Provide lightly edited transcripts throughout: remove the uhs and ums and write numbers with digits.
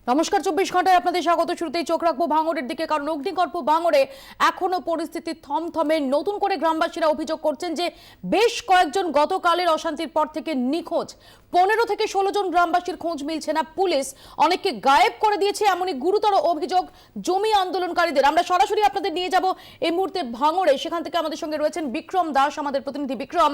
নমস্কার, 24 ঘন্টায় আপনাদের স্বাগত। শুরুতেই চোখ রাখবো ভাঙড়ের দিকে, কারণ অগ্নিগর্ভ ভাঙড়ে এখনো পরিস্থিতি থমথমে। নতুন করে গ্রামবাসীরা অভিযোগ করছেন যে বেশ কয়েকজন গতকালের অশান্তির পর থেকে নিখোঁজ। 15 থেকে 16 জন গ্রামবাসীর খোঁজ মিলছে না। পুলিশ অনেককে গায়েব করে দিয়েছে, এমনই গুরুতর অভিযোগ জমি আন্দোলনকারীদের। আমরা সরাসরি আপনাদের নিয়ে যাব এই মুহূর্তে ভাঙড়ে। সেখান থেকে আমাদের সঙ্গে রয়েছেন বিক্রম দাস, আমাদের প্রতিনিধি। বিক্রম,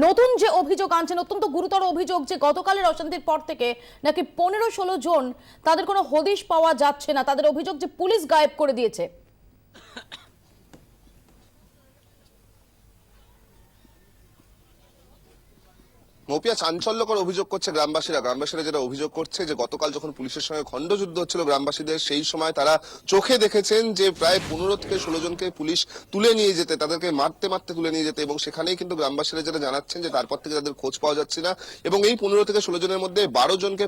নতুন যে অভিযোগ আনছেন, অত্যন্ত গুরুতর অভিযোগ যে গতকালের অশান্তির পর থেকে নাকি 15-16 জন, তাদের কোনো হদিশ পাওয়া যাচ্ছে না। তাদের অভিযোগ যে পুলিশ গায়েব করে দিয়েছে। মৌপিয়া, চাঞ্চল্যকর অভিযোগ করছে গ্রামবাসীরা যেটা অভিযোগ করছে যে গতকাল যখন পুলিশের সঙ্গে খণ্ডযুদ্ধ হচ্ছিল গ্রামবাসীদের, সেই সময় তারা চোখে দেখেছেন যে প্রায় 15 থেকে 16 জনকে পুলিশ তুলে নিয়ে যেতে, তাদেরকে মারতে মারতে তুলে নিয়ে যেতে, এবং সেখানেই কিন্তু গ্রামবাসীরা যেটা জানাচ্ছেন যে তারপর থেকে তাদের খোঁজ পাওয়া যাচ্ছে না। এবং এই 15 থেকে 16 জনের মধ্যে 12 জনকে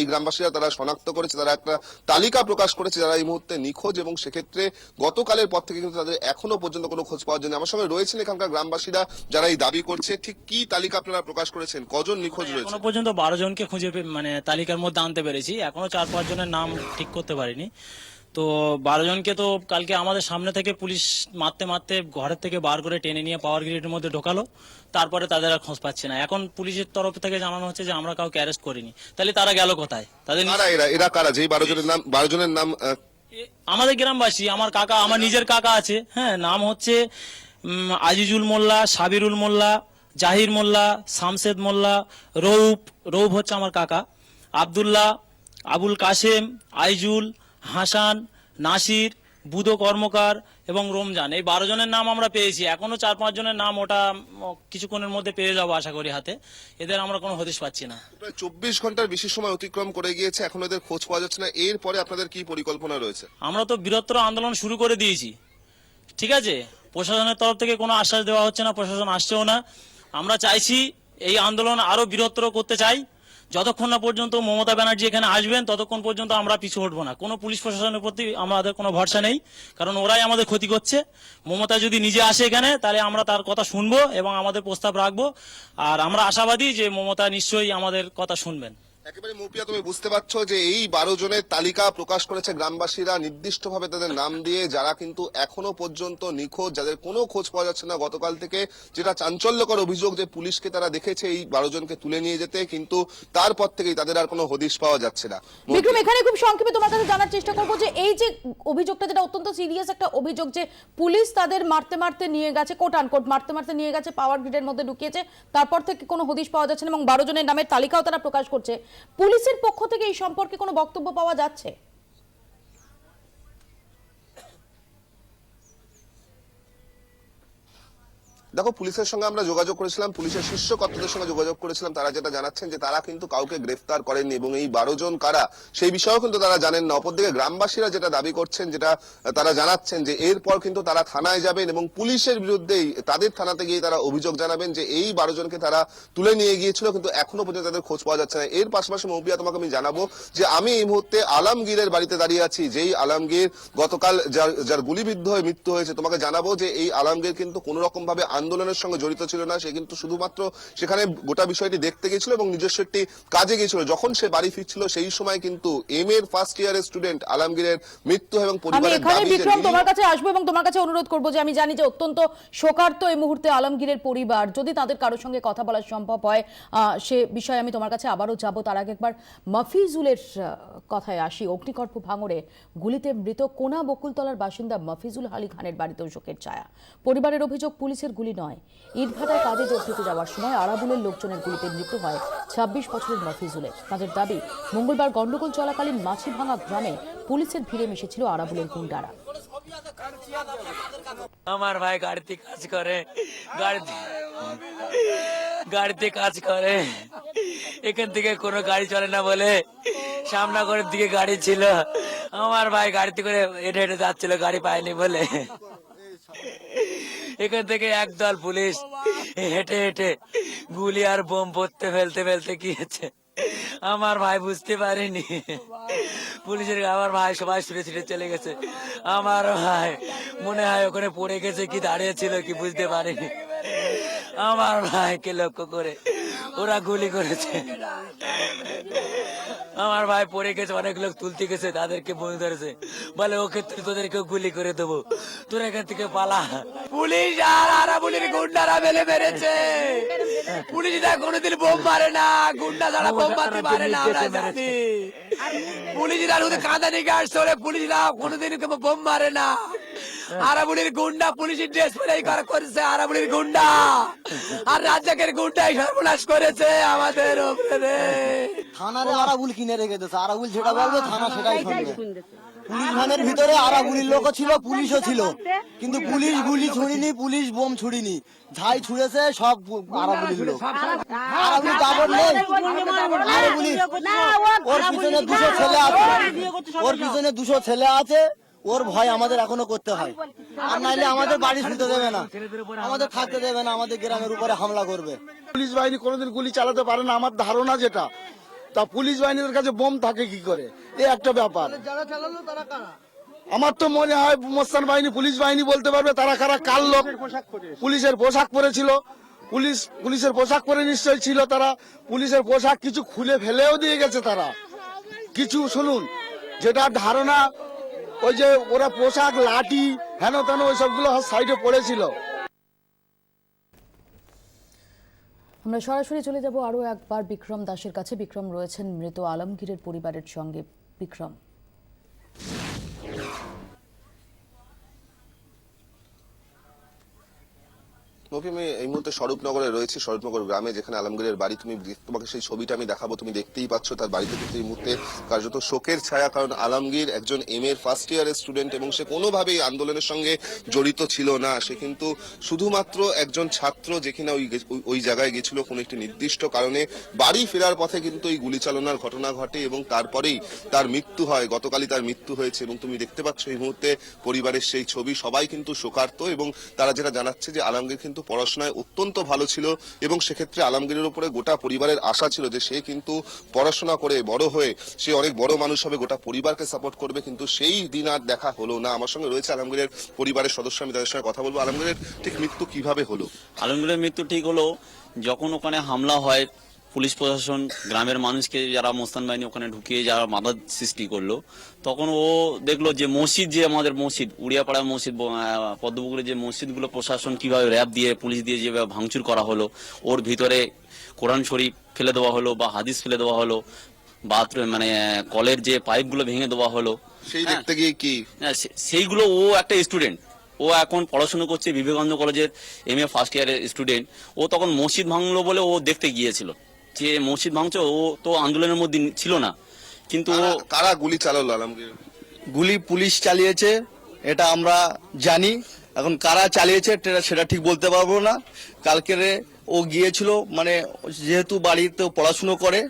এই গ্রামবাসীরা তারা শনাক্ত করেছে, তারা একটা তালিকা প্রকাশ করেছে যারা এই মুহূর্তে নিখোঁজ, এবং সেক্ষেত্রে গতকালের পর থেকে কিন্তু তাদের এখনো পর্যন্ত কোনো খোঁজ পাওয়া যায়নি। আমার সঙ্গে রয়েছেন এখানকার গ্রামবাসীরা যারা এই দাবি করছে। ঠিক কি তালিকা আপনারা প্রকাশ করেছেন, কজন নিখোঁজ রয়েছে? এখনো পর্যন্ত 12 জনকে খুঁজে মানে তালিকার মধ্যে আনতে পেরেছি, এখনো 4-5 জনের নাম ঠিক করতে পারিনি। তো 12 জনকে তো কালকে আমাদের সামনে থেকে পুলিশ মারতে মারতে ঘরের থেকে বার করে টেনে নিয়ে পাওয়ার গ্রিডের মধ্যে ঢোকালো। তারপরে তাদের আর খোঁজ পাচ্ছে না। এখন পুলিশের তরফ থেকে জানানো হচ্ছে যে আমরা কাউকে অ্যারেস্ট করিনি। তাহলে তারা গেল কোথায়? তাদের এরা কারা? যেই 12 জনের নাম আমাদের গ্রামবাসী, আমার কাকা, আমার নিজের কাকা আছে। হ্যাঁ, নাম হচ্ছে আজিজুল মোল্লা, সাবিরুল মোল্লা, জাহির মোল্লা, শামশেদ মোল্লা, রৌফ হচ্ছে আমার কাকা, আব্দুল্লাহ, আবুল কাসেম, আইজুল, হাসান, নাসির, বুধো কর্মকার এবং রমজান। এই 12 জনের নাম আমরা পেয়েছি। এখনো 4-5 জনের নাম ওটা কিছুক্ষণের মধ্যে পেয়ে যাবো আশা করি হাতে। এদের আমরা কোনো হদিশ পাচ্ছি না। প্রায় 24 ঘন্টার বেশি সময় অতিক্রম করে গিয়েছে, এখন এদের খোঁজ পাওয়া যাচ্ছে না। এরপরে আপনাদের কি পরিকল্পনা রয়েছে? আমরা তো বৃহত্তর আন্দোলন শুরু করে দিয়েছি, ঠিক আছে? প্রশাসনের তরফ থেকে কোনো আশ্বাস দেওয়া হচ্ছে না, প্রশাসন আসছেও না। আমরা চাইছি এই আন্দোলন আরো বৃহত্তর করতে চাই। যতক্ষণ না পর্যন্ত মমতা ব্যানার্জি এখানে আসবেন, ততক্ষণ পর্যন্ত আমরা পিছু হটবো না। কোনো পুলিশ প্রশাসনের প্রতি আমাদের কোনো ভরসা নেই, কারণ ওরাই আমাদের ক্ষতি করছে। মমতা যদি নিজে আসে এখানে, তাহলে আমরা তার কথা শুনবো এবং আমাদের প্রস্তাব রাখবো। আর আমরা আশাবাদী যে মমতা নিশ্চয়ই আমাদের কথা শুনবেন। একেবারে মৌপিয়া, তুমি বুঝতে পারছো যে এই 12 জনের তালিকা প্রকাশ করেছে গ্রামবাসীরা নির্দিষ্টভাবে তাদের নাম দিয়ে, যারা কিন্তু এখনো পর্যন্ত নিখোঁজ, যাদের কোনো খোঁজ পাওয়া যাচ্ছে না গতকাল থেকে। যেটা চাঞ্চল্যকর অভিযোগ যে পুলিশকে তারা দেখেছে এই 12 জনকে তুলে নিয়ে যেতে, কিন্তু তারপর থেকেই তাদের আর কোনো হদিশ পাওয়া যাচ্ছে না। বিক্রম, এখানে খুব সংক্ষেপে তোমার কাছে জানার চেষ্টা করবো যে এই যে অভিযোগটা, যেটা অত্যন্ত সিরিয়াস একটা অভিযোগ, যে পুলিশ তাদের মারতে মারতে নিয়ে গেছে, কোট আনকোট মারতে মারতে নিয়ে গেছে, পাওয়ার গ্রিডের মধ্যে ঢুকিয়েছে, তারপর থেকে কোনো হদিশ পাওয়া যাচ্ছে না, এবং 12 জনের নামের তালিকাও তারা প্রকাশ করছে। পুলিশের পক্ষ থেকে এই সম্পর্কে কোনো বক্তব্য পাওয়া যাচ্ছে? দেখো, পুলিশের সঙ্গে আমরা যোগাযোগ করেছিলাম, পুলিশের শীর্ষ কর্তাদের সঙ্গে যোগাযোগ করেছিলাম। তারা যেটা জানাচ্ছেন যে তারা কিন্তু কাউকে গ্রেফতার করেননি, এবং এই 12 জন কারা সেই বিষয়েও কিন্তু তারা জানেন না। অপরদিকে গ্রামবাসীরা যেটা দাবি করছেন, যেটা তারা জানাচ্ছেন যে এরপর কিন্তু তারা থানায় যাবেন এবং পুলিশের বিরুদ্ধেই তাদের থানাতে গিয়ে তারা অভিযোগ জানাবেন যে এই 12 জনকে তারা তুলে নিয়ে গিয়েছিল, কিন্তু এখনো পর্যন্ত তাদের খোঁজ পাওয়া যাচ্ছে না। এর পাশাপাশি মৌপিয়া, তোমাকে আমি জানাবো যে আমি এই মুহূর্তে আলমগীরের বাড়িতে দাঁড়িয়ে আছি। যেই আলমগীর গতকাল যার গুলিবিদ্ধ হয়ে মৃত্যু হয়েছে, তোমাকে জানাবো যে এই আলমগীর কিন্তু কোন রকম ভাবে আন্দোলনের সঙ্গে জড়িত ছিল না। সে কিন্তু শুধুমাত্র সেখানে গোটা বিষয়টি দেখতে গিয়েছিল এবং নিজস্ব একটি কাজে গিয়েছিল। যখন সে বাড়ি ফিরছিল সেই সময় কিন্তু এর ফার্স্ট ইয়ারের স্টুডেন্ট আলমগীরের মৃত্যু এবং পরিবারের দাবি। বিক্রম, তোমার কাছে আসবো এবং তোমার কাছে অনুরোধ করবো যে আমি জানি যে অত্যন্ত শোকার্ত এই মুহূর্তে আলমগীরের পরিবার। যদি তাদের কারোর সঙ্গে কথা বলা সম্ভব হয় সে বিষয়ে আমি তোমার কাছে আবারও যাব। তার আগে একবার মফিজুলের কথায় আসি। অগ্নিগর্ভ ভাঙড়ে গুলিতে মৃত কোনা বকুলতলার বাসিন্দা মফিজুল আলী খানের বাড়িতেও শোকের ছায়া। পরিবারের অভিযোগ, পুলিশের গুলি নয়, ইটভাটায় কাজে যোগ দিতে যাওয়ার সময় আরাবুলের লোকজনের গুলিতে মৃত্যু হয় 26 বছরের মফিজুলের। তাদের দাবি, মঙ্গলবার গন্ডগোল চলাকালীন মাছিভাঙা গ্রামে পুলিশের ভিড়ে মিশেছিল আরাবুলের গুন্ডারা। আমার ভাই গাড়িতে কাজ করে, গাড়িতে কাজ করে, এখান থেকে কোনো গাড়ি চলে না বলে সামনাগরের দিকে গাড়ি ছিল। আমার ভাই গাড়িতে করে হেঁটে হেঁটে যাচ্ছিল, গাড়ি পায়নি বলে এখান থেকে একদল পুলিশ হেঁটে হেঁটে গুলি আর বোম পড়তে ফেলতে ফেলতে গিয়েছে। আমার ভাই বুঝতে পারেনি, পুলিশের আমার ভাই সবাই ছুটে ছুটে চলে গেছে। আমার ভাই মনে হয় ওখানে পড়ে গেছে কি দাঁড়িয়ে ছিল কি বুঝতে পারেনি। আমার ভাইকে লক্ষ্য করে ওরা গুলি করেছে। আমার ভাই পড়ে গেছে, অনেক লোক তুলতে গেছে, তাদেরকে বন্ধ ধরেছে, বলে ওকে তোদেরকে গুলি করে দেবো, তোরা এখান থেকে পালা। পুলিশ আর আরাবুলির গুন্ডারা মেলে মেরেছে। পুলিশরা কোনোদিন বোম মারে না, গুন্ডা ছাড়া বোম মারতে পারে না, আমরা জানি। পুলিশরা শুধু কাঁদানি গাছ চলে, পুলিশরা কোনোদিন বোম মারে না। আরাবুলির গুন্ডা পুলিশের ড্রেস পরেই করেছে, আরাবুলির গুন্ডা আর রাজ্জাকের গুন্ডাই সর্বনাশ করেছে আমাদের উপরে। থানারে আরাবুল কিনে রেখে দিয়েছে, আরাবুল যেটা বলবে থানা সেটাই শুনবে। পুলিশ ভ্যানের ভিতরে আরাবুলির লোকও ছিল, পুলিশও ছিল, কিন্তু পুলিশ গুলি ছুড়িনি, পুলিশ বোম ছুড়িনি, ঝাই ছুড়েছে সব আরাবুলির লোক। আরাবুলি কাপড় নেই, আরাবুলি ওর পিছনে 200 ছেলে আছে, ওর পিছনে 200 ছেলে আছে, ওর ভয় আমাদের এখনো করতে হয়। আর নাইলে আমাদের বাড়ি শুতে দেবে না, আমাদের থাকতে দেবে না, আমাদের গ্রামের উপরে হামলা করবে। পুলিশ বাহিনী কোনোদিন গুলি চালাতে পারে না, আমার ধারণা যেটা। তা পুলিশ বাহিনীর কাছে বোম থাকে কি করে, এই একটা ব্যাপার। আমার তো মনে হয় মোস্তান বাহিনী পুলিশ বাহিনী বলতে পারবে তারা কারা, কার লোক। পুলিশের পোশাক পরেছিল, পুলিশের পোশাক পরে নিশ্চয় ছিল তারা। পুলিশের পোশাক কিছু খুলে ফেলেও দিয়ে গেছে তারা কিছু। শুনুন, যেটা ধারণা, ওই যে ওরা পোশাক লাঠি হেন তেন ওই সবগুলো সাইডে পড়েছিল। আমরা সরাসরি চলে যাব আরো একবার বিক্রম দাসের কাছে। বিক্রম রয়েছেন মৃত আলমগীরের পরিবারের সঙ্গে। বিক্রম, আমি এই মুহূর্তে স্বরূপনগরে রয়েছে, স্বরূপনগর গ্রামে, যেখানে আলমগীরের বাড়ি। তোমাকে সেই ছবিটা আমি দেখাবো, তুমি দেখতেই পাচ্ছ তার বাড়িতে কিন্তু এই মুহূর্তে কার্যত শোকের ছায়া। কারণ আলমগীর একজন এমএ ফার্স্ট ইয়ারের স্টুডেন্ট এবং সে কোনোভাবেই আন্দোলনের সঙ্গে জড়িত ছিল না। সে কিন্তু শুধুমাত্র একজন ছাত্র, যে কিনা ওই জায়গায় গেছিল কোনো একটি নির্দিষ্ট কারণে। বাড়ি ফেরার পথে কিন্তু এই গুলি চালনার ঘটনা ঘটে এবং তারপরেই তার মৃত্যু হয়। গতকালই তার মৃত্যু হয়েছে এবং তুমি দেখতে পাচ্ছ এই মুহূর্তে পরিবারের সেই ছবি। সবাই কিন্তু শোকার্ত এবং তারা যেটা জানাচ্ছে যে আলমগীর কিন্তু পড়াশোনায় অত্যন্ত ভালো ছিল এবং সেক্ষেত্রে আলমগীরের উপরে গোটা পরিবারের আশা ছিল যে সে কিন্তু পড়াশোনা করে বড় হয়ে সে অনেক বড় মানুষ হবে, গোটা পরিবারকে সাপোর্ট করবে। কিন্তু সেই দিন আর দেখা হলো না। আমার সঙ্গে রয়েছে আলমগীরের পরিবারের সদস্য, আমি তাদের সঙ্গে কথা বলবো। আলমগীরের ঠিক মৃত্যু কিভাবে হলো? আলমগীরের মৃত্যু ঠিক হলো যখন ওখানে হামলা হয়। পুলিশ প্রশাসন গ্রামের মানুষকে, যারা মোস্তান বাহিনী ওখানে ঢুকিয়ে যারা বাধা সৃষ্টি করলো, তখন ও দেখলো যে মসজিদ, যে আমাদের মসজিদ উড়িয়াপাড়া মসজিদ, পদ্মপুকুরে যে মসজিদগুলো প্রশাসন কিভাবে র্যাব দিয়ে পুলিশ দিয়ে যেভাবে ভাঙচুর করা হলো, ওর ভিতরে কোরআন শরীফ ফেলে দেওয়া হলো বা হাদিস ফেলে দেওয়া হলো, বাথরুম মানে কলের যে পাইপগুলো ভেঙে দেওয়া হলো। সেই দেখতে গিয়ে কি সেইগুলো, ও একটা স্টুডেন্ট, ও এখন পড়াশোনা করছে বিবেকানন্দ কলেজের এমএ ফার্স্ট ইয়ারের স্টুডেন্ট। ও তখন মসজিদ ভাঙলো বলে ও দেখতে গিয়েছিল যে মসজিদ ভাঙছে। ও তো আন্দোলনের মধ্যে ছিল না, কিন্তু কারা গুলি চালালো আলমগীর? গুলি পুলিশ চালিয়েছে, এটা আমরা জানি। এখন কারা চালিয়েছে সেটা ঠিক বলতে পারবো না। কালকের ও গিয়েছিল, মানে যেহেতু বাড়িতে পড়াশুনো করে,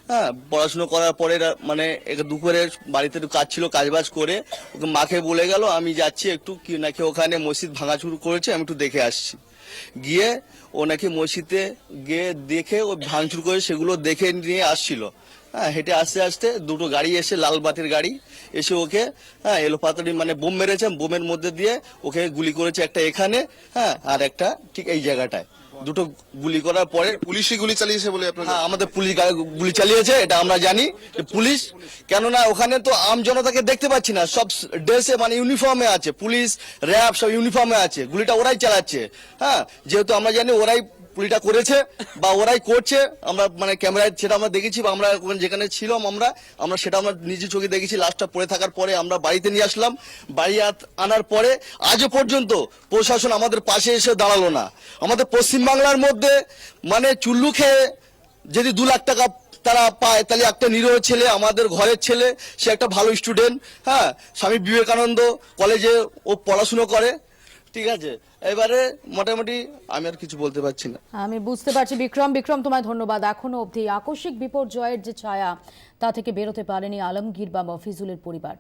হ্যাঁ, পড়াশুনো করার পরে মানে দুপুরে বাড়িতে একটু কাজ ছিল, কাজবাজ করে ওকে মাকে বলে গেল আমি যাচ্ছি একটু, কি নাকি ওখানে মসজিদ ভাঙাচুর করেছে, আমি একটু দেখে আসছি। গিয়ে ও নাকি মসজিদে গিয়ে দেখে ও ভাঙচুর করে সেগুলো দেখে নিয়ে আসছিল। হ্যাঁ, হেঁটে আস্তে আস্তে দুটো গাড়ি এসে, লাল বাতির গাড়ি এসে ওকে, হ্যাঁ, এলোপাতাড়ি মানে বোম মেরেছে। বোমের মধ্যে দিয়ে ওকে গুলি করেছে, একটা এখানে, হ্যাঁ, আর একটা ঠিক এই জায়গাটায়। দুটো গুলি করার পরে পুলিশই গুলি চালিয়েছে বলে আপনার? হ্যাঁ, আমাদের পুলিশ গুলি চালিয়েছে, এটা আমরা জানি। পুলিশ, কেননা ওখানে তো আম জনতাকে দেখতে পাচ্ছি না, সব ড্রেসে মানে ইউনিফর্মে আছে, পুলিশ র্যাব সব ইউনিফর্মে আছে, গুলিটা ওরাই চালাচ্ছে। হ্যাঁ, যেহেতু আমরা জানি ওরাই গুলিটা করেছে বা ওরাই করছে, আমরা মানে ক্যামেরায় সেটা আমরা দেখেছি বা আমরা যেখানে ছিলাম আমরা সেটা আমরা নিজে চোখে দেখেছি। লাশটা পড়ে থাকার পরে আমরা বাড়িতে নিয়ে আসলাম। বাড়ি আনার পরে আজও পর্যন্ত প্রশাসন আমাদের পাশে এসে দাঁড়ালো না। আমাদের পশ্চিমবাংলার মধ্যে মানে চুল্লু খেয়ে যদি 2 লাখ টাকা তারা পায়, তাহলে একটা নিরীহ ছেলে, আমাদের ঘরের ছেলে, সে একটা ভালো স্টুডেন্ট, হ্যাঁ, স্বামী বিবেকানন্দ কলেজে ও পড়াশুনো করে, ঠিক আছে। এবারে মোটামুটি আমি আর কিছু বলতে পারছি না। আমি বুঝতে পারছি বিক্রম, তোমায় ধন্যবাদ। এখনো অবধি আকস্মিক বিপর্যয়ের যে ছায়া, তা থেকে বেরোতে পারেনি আলমগীর বা মফিজুলের পরিবার।